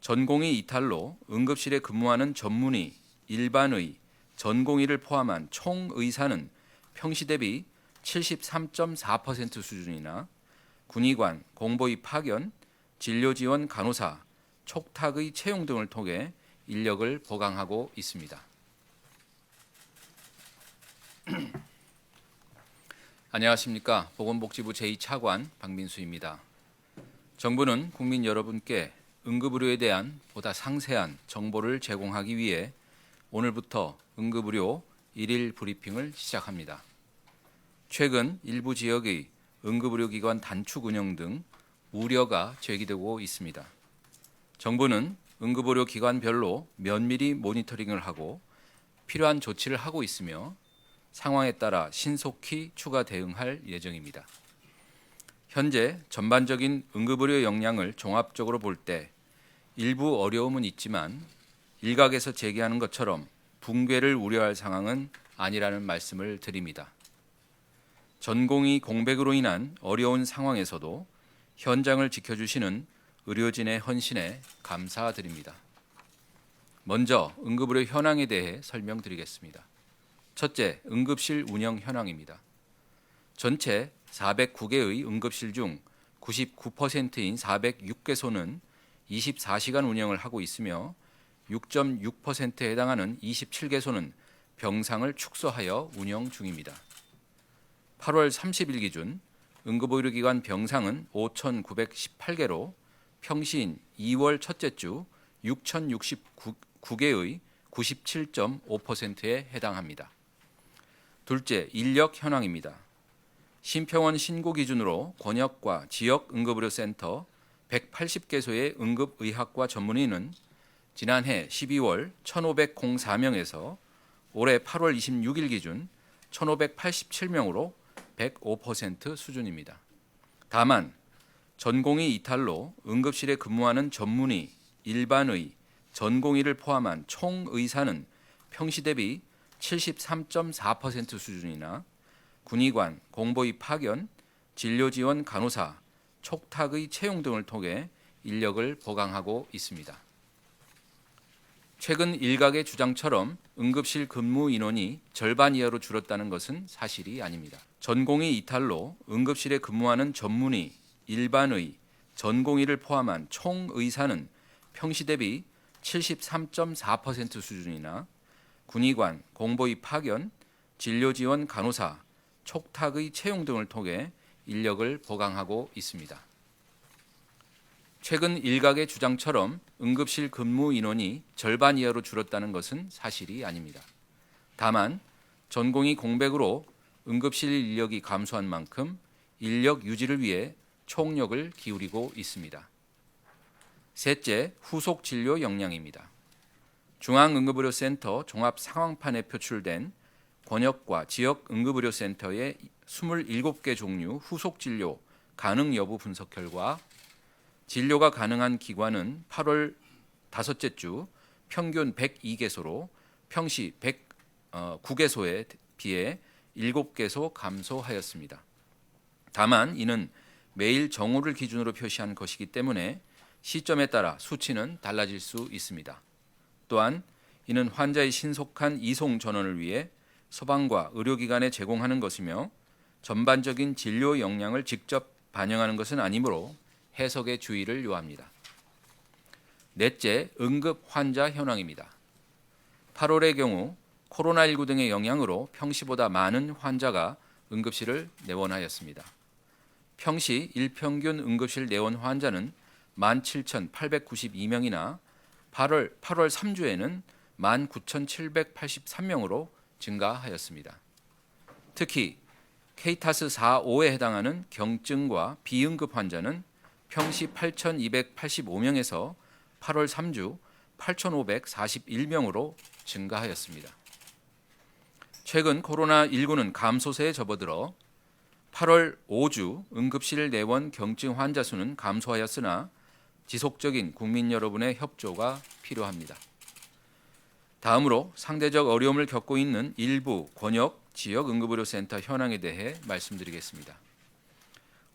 전공의 이탈로 응급실에 근무하는 전문의, 일반의, 전공의를 포함한 총 의사는 평시 대비 73.4% 수준이나 군의관, 공보의 파견, 진료지원 간호사, 촉탁의 채용 등을 통해 인력을 보강하고 있습니다. 안녕하십니까. 보건복지부 제2차관 박민수입니다. 정부는 국민 여러분께 응급의료에 대한 보다 상세한 정보를 제공하기 위해 오늘부터 응급의료 일일 브리핑을 시작합니다. 최근 일부 지역의 응급의료기관 단축 운영 등 우려가 제기되고 있습니다. 정부는 응급의료기관별로 면밀히 모니터링을 하고 필요한 조치를 하고 있으며 상황에 따라 신속히 추가 대응할 예정입니다. 현재 전반적인 응급의료 역량을 종합적으로 볼 때 일부 어려움은 있지만 일각에서 제기하는 것처럼 붕괴를 우려할 상황은 아니라는 말씀을 드립니다. 전공의 공백으로 인한 어려운 상황에서도 현장을 지켜주시는 의료진의 헌신에 감사드립니다. 먼저 응급의료 현황에 대해 설명드리겠습니다. 첫째, 응급실 운영 현황입니다. 전체 409개의 응급실 중 99%인 406개소는 24시간 운영을 하고 있으며 6.6%에 해당하는 27개소는 병상을 축소하여 운영 중입니다. 8월 30일 기준 응급의료기관 병상은 5,918개로 평시인 2월 첫째 주 6,069개의 97.5%에 해당합니다. 둘째, 인력 현황입니다. 심평원 신고 기준으로 권역과 지역 응급의료센터 180개소의 응급의학과 전문의는 지난해 12월 1,504명에서 올해 8월 26일 기준 1,587명으로 105% 수준입니다. 다만 전공의 이탈로 응급실에 근무하는 전문의, 일반의, 전공의를 포함한 총 의사는 평시 대비 73.4% 수준이나 군의관, 공보의 파견, 진료지원 간호사, 촉탁의 채용 등을 통해 인력을 보강하고 있습니다. 최근 일각의 주장처럼 응급실 근무 인원이 절반 이하로 줄었다는 것은 사실이 아닙니다. 전공의 이탈로 응급실에 근무하는 전문의, 일반의, 전공의를 포함한 총 의사는 평시 대비 73.4% 수준이나 군의관, 공보의 파견, 진료지원 간호사, 촉탁의 채용 등을 통해 인력을 보강하고 있습니다. 최근 일각의 주장처럼 응급실 근무 인원이 절반 이하로 줄었다는 것은 사실이 아닙니다. 다만 전공의 공백으로 응급실 인력이 감소한 만큼 인력 유지를 위해 총력을 기울이고 있습니다. 셋째, 후속 진료 역량입니다. 중앙응급의료센터 종합상황판에 표출된 권역과 지역 응급의료센터의 27개 종류 후속 진료 가능 여부 분석 결과 진료가 가능한 기관은 8월 다섯째 주 평균 102개소로 평시 109개소에 비해 7개소 감소하였습니다. 다만 이는 매일 정오를 기준으로 표시한 것이기 때문에 시점에 따라 수치는 달라질 수 있습니다. 또한 이는 환자의 신속한 이송 전원을 위해 소방과 의료기관에 제공하는 것이며 전반적인 진료 역량을 직접 반영하는 것은 아니므로 해석에 주의를 요합니다. 넷째, 응급 환자 현황입니다. 8월의 경우 코로나19 등의 영향으로 평시보다 많은 환자가 응급실을 내원하였습니다. 평시 일평균 응급실 내원 환자는 17,892명이나 8월 3주에는 19,783명으로 증가하였습니다. 특히 K타스 4.5에 해당하는 경증과 비응급 환자는 평시 8,285명에서 8월 3주 8,541명으로 증가하였습니다. 최근 코로나19는 감소세에 접어들어 8월 5주 응급실 내원 경증 환자 수는 감소하였으나 지속적인 국민 여러분의 협조가 필요합니다. 다음으로 상대적 어려움을 겪고 있는 일부 권역, 지역 응급의료센터 현황에 대해 말씀드리겠습니다.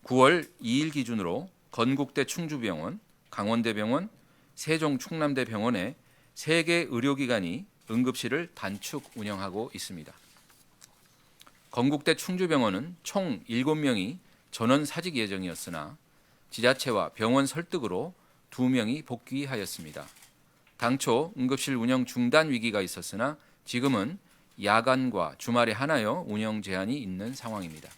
9월 2일 기준으로 건국대 충주병원, 강원대병원, 세종 충남대병원에 3개 의료기관이 응급실을 단축 운영하고 있습니다. 건국대 충주병원은 총 7명이 전원 사직 예정이었으나 지자체와 병원 설득으로 2명이 복귀하였습니다. 당초 응급실 운영 중단 위기가 있었으나 지금은 야간과 주말에 하나여 운영 제한이 있는 상황입니다.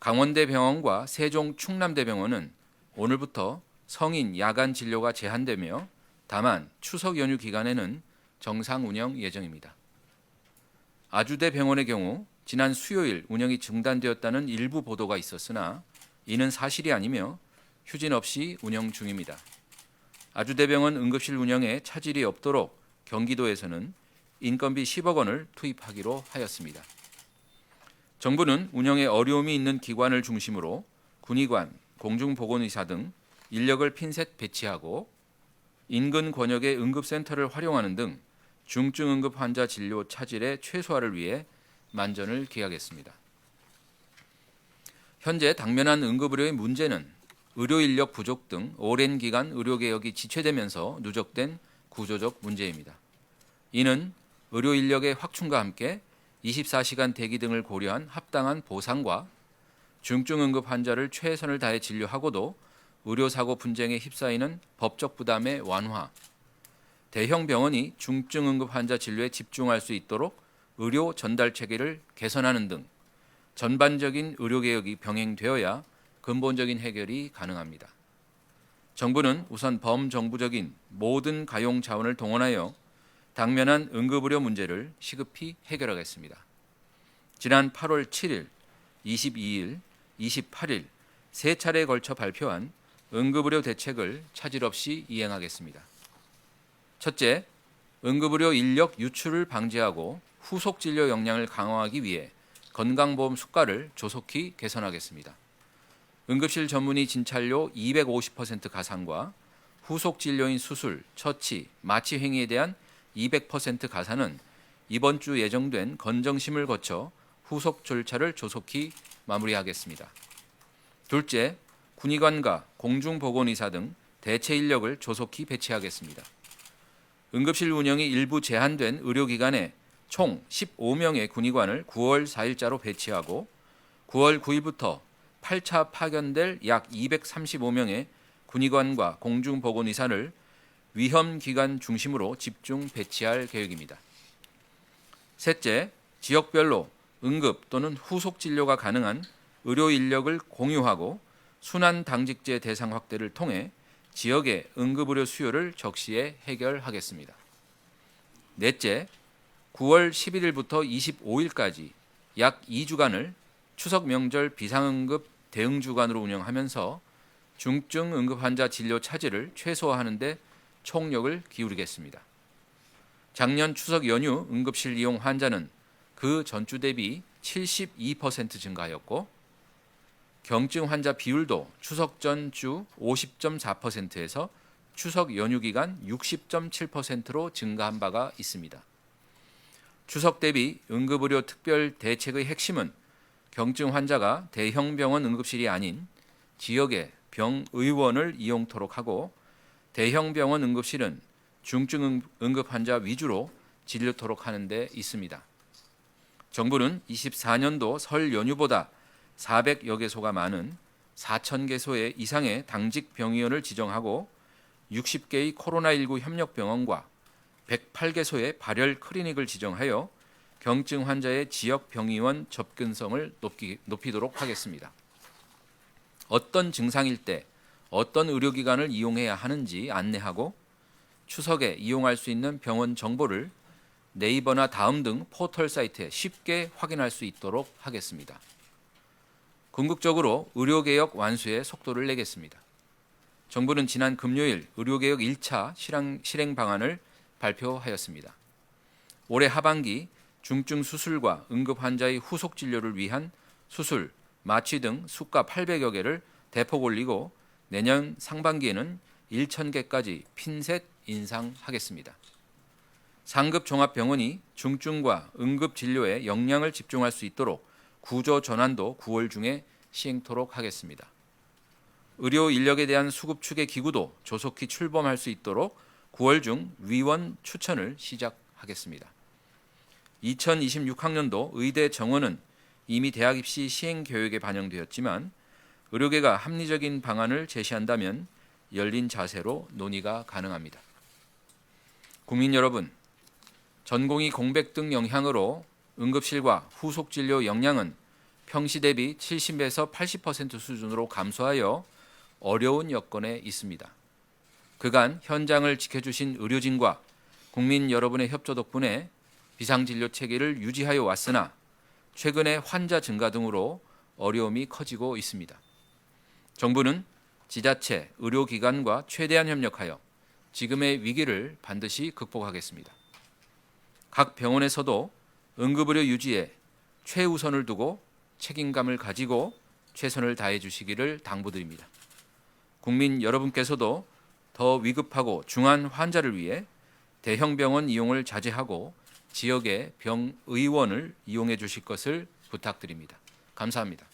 강원대병원과 세종 충남대병원은 오늘부터 성인 야간 진료가 제한되며 다만 추석 연휴 기간에는 정상 운영 예정입니다. 아주대병원의 경우 지난 수요일 운영이 중단되었다는 일부 보도가 있었으나 이는 사실이 아니며 휴진 없이 운영 중입니다. 아주대병원 응급실 운영에 차질이 없도록 경기도에서는 인건비 10억 원을 투입하기로 하였습니다. 정부는 운영에 어려움이 있는 기관을 중심으로 군의관, 공중보건의사 등 인력을 핀셋 배치하고 인근 권역의 응급센터를 활용하는 등 중증 응급 환자 진료 차질의 최소화를 위해 만전을 기하겠습니다. 현재 당면한 응급의료의 문제는 의료 인력 부족 등 오랜 기간 의료개혁이 지체되면서 누적된 구조적 문제입니다. 이는 의료 인력의 확충과 함께 24시간 대기 등을 고려한 합당한 보상과 중증 응급 환자를 최선을 다해 진료하고도 의료사고 분쟁에 휩싸이는 법적 부담의 완화, 대형 병원이 중증 응급 환자 진료에 집중할 수 있도록 의료 전달 체계를 개선하는 등 전반적인 의료개혁이 병행되어야 근본적인 해결이 가능합니다. 정부는 우선 범정부적인 모든 가용 자원을 동원하여 당면한 응급의료 문제를 시급히 해결하겠습니다. 지난 8월 7일, 22일, 28일 세 차례에 걸쳐 발표한 응급의료 대책을 차질 없이 이행하겠습니다. 첫째, 응급의료 인력 유출을 방지하고 후속 진료 역량을 강화하기 위해 건강보험 수가를 조속히 개선하겠습니다. 응급실 전문의 진찰료 250% 가산과 후속 진료인 수술, 처치, 마취 행위에 대한 200% 가산은 이번 주 예정된 건정심을 거쳐 후속 절차를 조속히 마무리하겠습니다. 둘째, 군의관과 공중보건의사 등 대체 인력을 조속히 배치하겠습니다. 응급실 운영이 일부 제한된 의료기관에 총 15명의 군의관을 9월 4일자로 배치하고 9월 9일부터 8차 파견될 약 235명의 군의관과 공중보건의사를 위험기관 중심으로 집중 배치할 계획입니다. 셋째, 지역별로 응급 또는 후속 진료가 가능한 의료 인력을 공유하고 순환 당직제 대상 확대를 통해 지역의 응급의료 수요를 적시에 해결하겠습니다. 넷째, 9월 11일부터 25일까지 약 2주간을 추석 명절 비상응급 대응주간으로 운영하면서 중증 응급 환자 진료 차질을 최소화하는 데 총력을 기울이겠습니다. 작년 추석 연휴 응급실 이용 환자는 그 전주 대비 72% 증가하였고 경증 환자 비율도 추석 전주 50.4%에서 추석 연휴 기간 60.7%로 증가한 바가 있습니다. 추석 대비 응급의료 특별 대책의 핵심은 경증 환자가 대형 병원 응급실이 아닌 지역의 병의원을 이용토록 하고 대형 병원 응급실은 중증 응급 환자 위주로 진료토록 하는 데 있습니다. 정부는 24년도 설 연휴보다 400여 개소가 많은 4,000개소 이상의 당직 병의원을 지정하고 60개의 코로나19 협력병원과 108개소의 발열 클리닉을 지정하여 경증 환자의 지역 병의원 접근성을 높이도록 하겠습니다. 어떤 증상일 때 어떤 의료기관을 이용해야 하는지 안내하고 추석에 이용할 수 있는 병원 정보를 네이버나 다음 등 포털 사이트에 쉽게 확인할 수 있도록 하겠습니다. 궁극적으로 의료개혁 완수에 속도를 내겠습니다. 정부는 지난 금요일 의료개혁 1차 실행 방안을 발표하였습니다. 올해 하반기 중증 수술과 응급 환자의 후속 진료를 위한 수술, 마취 등 수가 800여 개를 대폭 올리고 내년 상반기에는 1,000개까지 핀셋 인상하겠습니다. 상급 종합병원이 중증과 응급 진료에 역량을 집중할 수 있도록 구조 전환도 9월 중에 시행토록 하겠습니다. 의료 인력에 대한 수급축의 기구도 조속히 출범할 수 있도록 9월 중 위원 추천을 시작하겠습니다. 2026학년도 의대 정원은 이미 대학 입시 시행 교육에 반영되었지만 의료계가 합리적인 방안을 제시한다면 열린 자세로 논의가 가능합니다. 국민 여러분, 전공의 공백 등 영향으로 응급실과 후속 진료 역량은 평시 대비 70에서 80% 수준으로 감소하여 어려운 여건에 있습니다. 그간 현장을 지켜주신 의료진과 국민 여러분의 협조 덕분에 비상진료 체계를 유지하여 왔으나 최근에 환자 증가 등으로 어려움이 커지고 있습니다. 정부는 지자체, 의료기관과 최대한 협력하여 지금의 위기를 반드시 극복하겠습니다. 각 병원에서도 응급의료 유지에 최우선을 두고 책임감을 가지고 최선을 다해 주시기를 당부드립니다. 국민 여러분께서도 더 위급하고 중한 환자를 위해 대형 병원 이용을 자제하고 지역의 병의원을 이용해 주실 것을 부탁드립니다. 감사합니다.